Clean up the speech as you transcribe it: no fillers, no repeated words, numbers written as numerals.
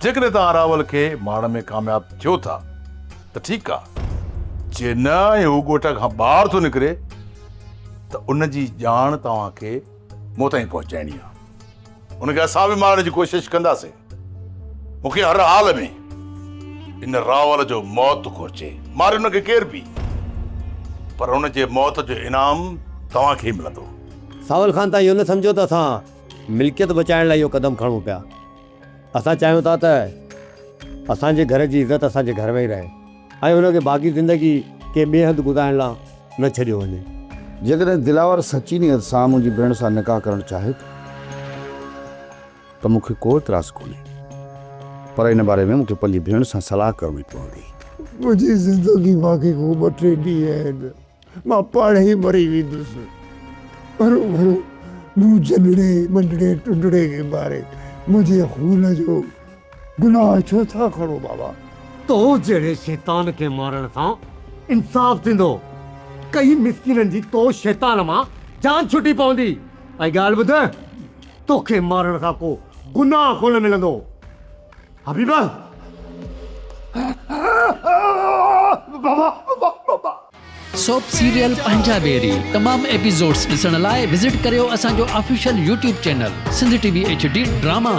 जेकॾहिं तव्हां रावल खे मारण में कामयाब थियो था त ठीकु आहे, जे न हू ॻोठ खां ॿाहिरि थो निकिरे त उन जी ॼाण तव्हांखे मूं ताईं पहुचाइणी आहे। उनखे असां बि मारण जी कोशिशि कंदासीं। मूंखे हर हाल में इन रावल जो मौत घुरिजे, मारे हुनखे केर बि, पर हुन जे मौत जो इनाम तव्हांखे ई मिलंदो। सावल खान, तव्हां इहो न सम्झो त असां मिल्कियत बचाइण लाइ इहो कदम खणूं पिया। असां चाहियूं था त असांजे घर जी इज़त असांजे घर में ई रहे ऐं हुनखे बाक़ी ज़िंदगी के ॿिए हंधि गुज़ारण लाइ न छॾियो वञे। जेकॾहिं दिलावर सची नीयत सां मुंहिंजी भेण सां निकाह करणु चाहे त मूंखे को इतराज़ कोन्हे, पर इन बारे में मूंखे पंहिंजी भेण सां सलाह करणी पवंदी। मुंहिंजी ज़िंदगी बाक़ी को 2-3 ॾींहं आहिनि, मां पाणे ई मरी वेंदुसि। भरो भरो मूं जंडड़े मंडड़े टुंडड़े खे मारे मुंहिंजे खून जो गुनाह छो था खणो बाबा? तो जहिड़े शैतान खे मारण सां इंसाफ़ थींदो। कई मिसकिननि जी तो शैतान मां जान छुटी पवंदी। ऐं ॻाल्हि ॿुध, तोखे मारण खां को गुनाह कोन मिलंदो। हबीबा सोप सीरियल पंजाबेरी तमाम एपिसोड्स ॾिसण लाइ विज़िट करियो असांजो official YouTube channel Sindh TV HD drama.